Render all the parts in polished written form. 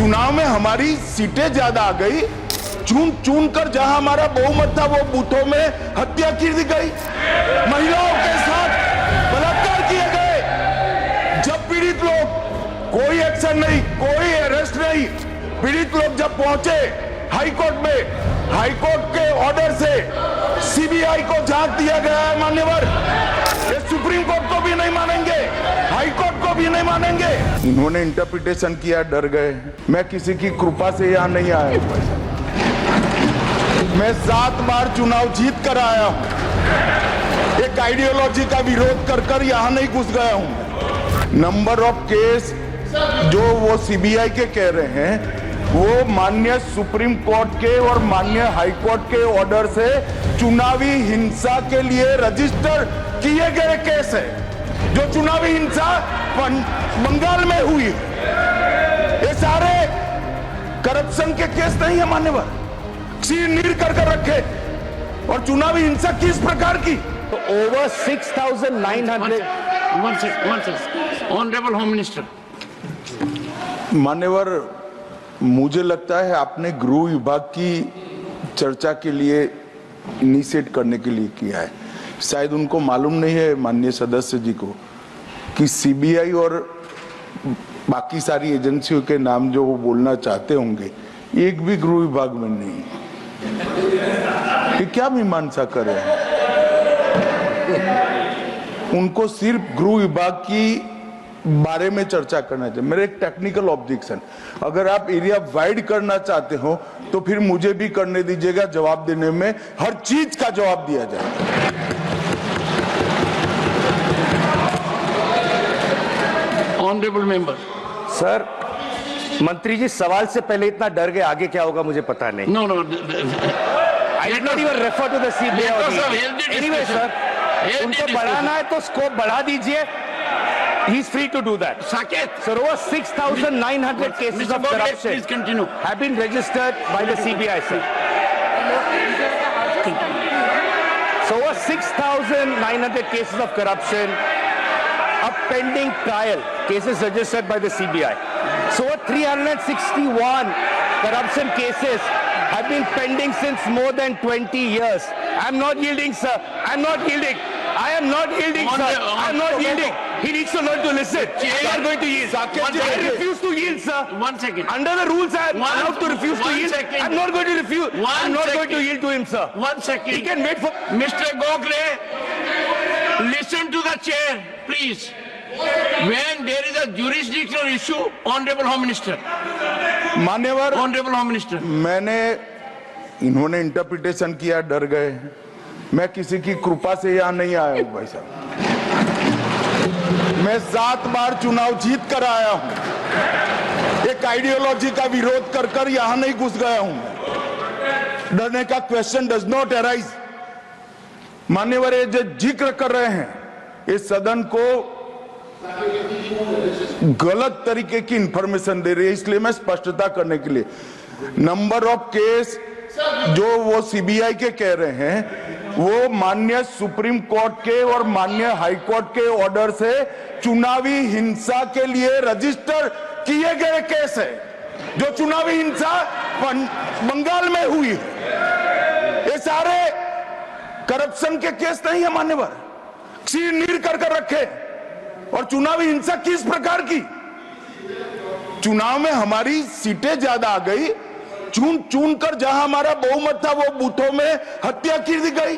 चुनाव में हमारी सीटें ज्यादा आ गई, चुन चुन कर जहां हमारा बहुमत था वो बूथों में हत्या की दी गई, महिलाओं के साथ बलात्कार किए गए। जब पीड़ित लोग, कोई एक्शन नहीं, कोई अरेस्ट नहीं, पीड़ित लोग जब पहुंचे हाईकोर्ट में, हाईकोर्ट के ऑर्डर से सीबीआई को जांच दिया गया है मान्यवर। ये सुप्रीम कोर्ट को भी नहीं मानेंगे, हाई कोर्ट को भी नहीं मानेंगे। इन्होंने इंटरप्रिटेशन किया, डर गए। मैं किसी की कृपा से यहाँ नहीं आया हूँ, मैं 7 बार चुनाव जीत कर आया हूँ। एक आइडियोलॉजी का विरोध कर कर यहाँ नहीं घुस गया हूँ। नंबर ऑफ केस जो वो सीबीआई के कह रहे हैं वो माननीय सुप्रीम कोर्ट के और माननीय हाई कोर्ट के ऑर्डर से चुनावी हिंसा के लिए रजिस्टर किए गए केस है। जो चुनावी हिंसा बंगाल में हुई, ये सारे करप्शन के केस नहीं है मान्यवर। नीर कर रखे और चुनावी हिंसा किस प्रकार की? तो ओवर 6,900। Honourable home minister. मान्यवर, मुझे लगता है आपने गृह विभाग की चर्चा के लिए इनिशिएट करने के लिए किया है। शायद उनको मालूम नहीं है माननीय सदस्य जी को कि सीबीआई और बाकी सारी एजेंसियों के नाम जो वो बोलना चाहते होंगे एक भी गृह विभाग में नहीं है। कि क्या मीमांसा कर रहे हैं? उनको सिर्फ गृह विभाग की बारे में चर्चा करना चाहिए। मेरा एक टेक्निकल ऑब्जेक्शन, अगर आप एरिया वाइड करना चाहते हो तो फिर मुझे भी करने दीजिएगा, जवाब देने में हर चीज का जवाब दिया जाएगा। Honourable member. सर, मंत्री जी सवाल से पहले इतना डर गए, आगे क्या होगा मुझे पता नहीं। No no, I did not even refer to the CBI. Anyway, sir, उनको बढ़ाना है तो स्कोप बढ़ा दीजिए. He is free to do that. Saket. Sir, over 6,900 cases of corruption have been registered by the CBI, sir. So over 6,900 cases of corruption, a pending trial, cases registered by the CBI. So over 361 corruption cases have been pending since more than 20 years. I'm not yielding, sir. I'm not yielding. I am not yielding, sir. I am not yielding. He needs to learn to listen. We are going to yield. I refuse to yield, sir. 1 second. Under the rules, I am allowed to refuse to yield. I am not going to refuse. I am not going to yield to him, sir. 1 second. He can wait for... Mr. Gokhale, listen to the chair, please. When there is a jurisdictional issue, Honorable Home Minister. मान्यवर, Honorable Home Minister. मैंने, इन्होंने interpretation किया, डर गए। मैं किसी की कृपा से यहाँ नहीं आया हूँ भाई साहब। मैं 7 बार चुनाव जीत कर आया हूँ। एक आइडियोलॉजी का विरोध कर कर यहाँ नहीं घुस गया हूँ। डरने का क्वेश्चन डज नॉट अराइज। मान्यवर, ये जो जिक्र कर रहे हैं, इस सदन को गलत तरीके की इंफॉर्मेशन दे रही है, इसलिए मैं स्पष्टता करने के लिए, नंबर ऑफ केस जो वो सीबीआई के कह रहे हैं वो माननीय सुप्रीम कोर्ट के और माननीय हाई कोर्ट के ऑर्डर से चुनावी हिंसा के लिए रजिस्टर किए गए केस है। जो चुनावी हिंसा बंगाल में हुई, ये सारे करप्शन के केस नहीं है मान्यवर। नीर कर रखे और चुनावी हिंसा किस प्रकार की? चुनाव में हमारी सीटें ज्यादा आ गई, चुन चुन कर जहां हमारा बहुमत था वो बूथों में हत्या की दी गई,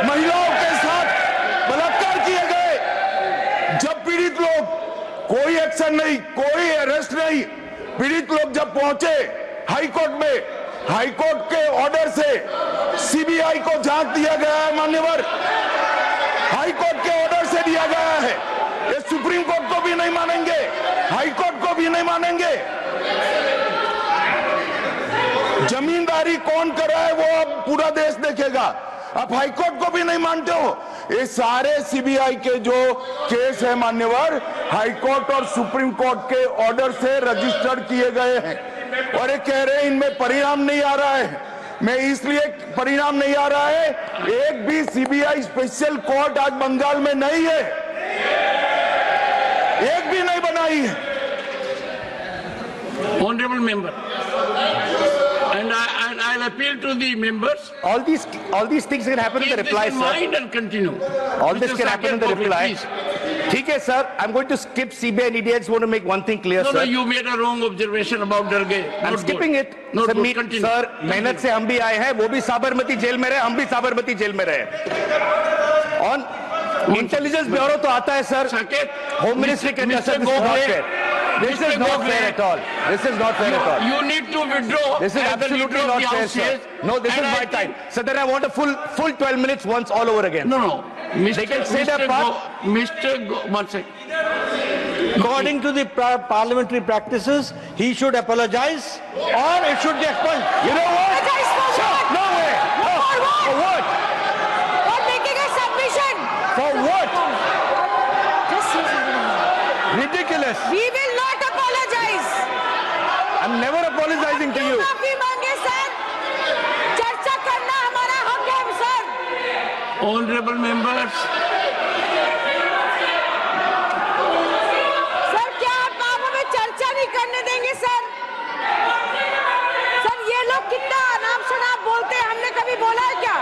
महिलाओं के साथ बलात्कार किए गए। जब पीड़ित लोग, कोई एक्शन नहीं, कोई अरेस्ट नहीं, पीड़ित लोग जब पहुंचे हाईकोर्ट में, हाईकोर्ट के ऑर्डर से सीबीआई को जांच दिया गया है मान्यवर। हाईकोर्ट के ऑर्डर से दिया गया है। ये सुप्रीम कोर्ट को भी नहीं मानेंगे, हाई कोर्ट को भी नहीं मानेंगे। जमींदारी कौन कर रहा है वो अब पूरा देश देखेगा। आप हाई कोर्ट को भी नहीं मानते हो। ये सारे सीबीआई के जो केस है मान्यवर, हाई कोर्ट और सुप्रीम कोर्ट के ऑर्डर से रजिस्टर किए गए हैं और ये कह रहे हैं इनमें परिणाम नहीं आ रहा है। मैं इसलिए परिणाम नहीं आ रहा है, एक भी सीबीआई स्पेशल कोर्ट आज बंगाल में नहीं है, एक भी नहीं बनाई है। honorable member. And I'll appeal to the members. All these things can happen in the Keep reply, this in sir. mind and continue. All this Mr. can happen in the Saket, reply. please. ठीक है, sir. I'm going to skip CBI and ED. I just want to make one thing clear, No, sir. you made a wrong observation about Darge. I'm skipping it. Not Sir, good. Continue. sir, मेहनत से हम भी आए हैं, वो भी Sabarmati jail में रहे, हम भी साबरमती जेल में रहे। On इंटेलिजेंस ब्यूरो तो आता है, sir. Saket, होम मिनिस्ट्री के अंदर, sir, this is not fair. This is not fair at all. This is not fair at all. You need to withdraw. This is as the absolutely leader of not the fair, House sir. says. No, this is And I my think- time. So then I want a full 12 minutes once all over again. No. They can say their part. One second. According to the parliamentary practices, he should apologize or it should be expunged. You know what? Apologize for Sir, what? no way. No. For what? For what? For making a submission. For what? Just say something. Ridiculous. We will not apologize. I'm never apologizing to you. माफी मांगे sir चर्चा करना हमारा हक है sir Honorable members, sir क्या आप हमें चर्चा नहीं करने देंगे सर सर ये लोग कितना अनाप शनाप बोलते हैं हमने कभी बोला है क्या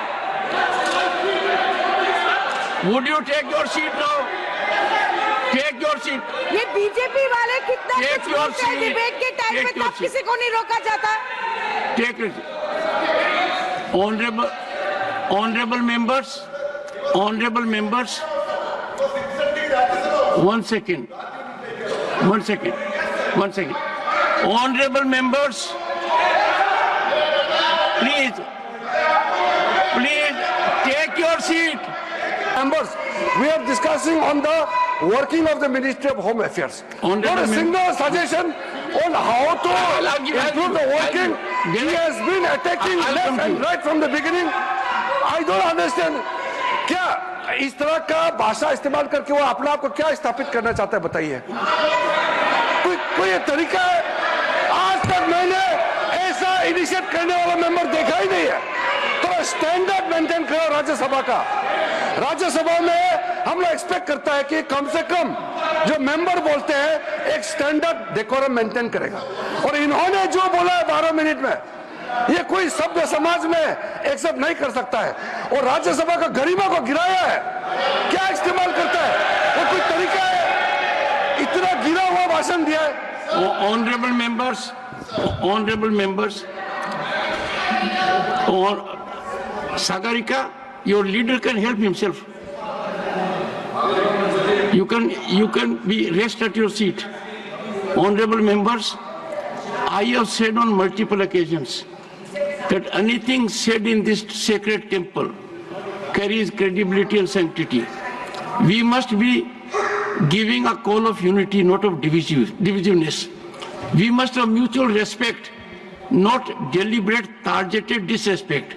would you take your seat now? Take your seat. ये बीजेपी वाले कितना Take कुछ your बोलते हैं seat. डिबेट के टाइम Take में your तब किसी को नहीं रोका जाता Take it. Honorable members, one second. Honorable members, please take your seat. Members, we are discussing on the working of the Ministry of Home Affairs. Honorable Not a single suggestion on how to I'll give- improve the working. I'll- He has been attacking I'll left come to and you. right from the beginning. I don't understand. क्या इस तरह का भाषा इस्तेमाल करके वो अपने आप को क्या स्थापित करना चाहता है बताइए कोई ये तरीका है आज तक मैंने ऐसा इनिशिएट करने वाला मेंबर देखा ही नहीं है तो स्टैंडर्ड मेंटेन करो राज्यसभा का राज्यसभा में हम लोग एक्सपेक्ट करता है कि कम से कम जो मेंबर बोलते हैं एक स्टैंडर्ड डेकोरम मेंटेन करेगा और इन्होंने जो बोला है 12 मिनट में ये कोई सभ्य समाज में एक्सेप्ट नहीं कर सकता है और राज्यसभा का गरिमा को गिराया है क्या इस्तेमाल करता है वो कोई तरीका है इतना गिरा हुआ भाषण दिया है Honorable members, or Sagarika, your leader can help himself. You can be rest at your seat. Honorable members, I have said on multiple occasions that anything said in this sacred temple carries credibility and sanctity. We must be giving a call of unity, not of divisiveness. We must have mutual respect, not deliberate, targeted disrespect.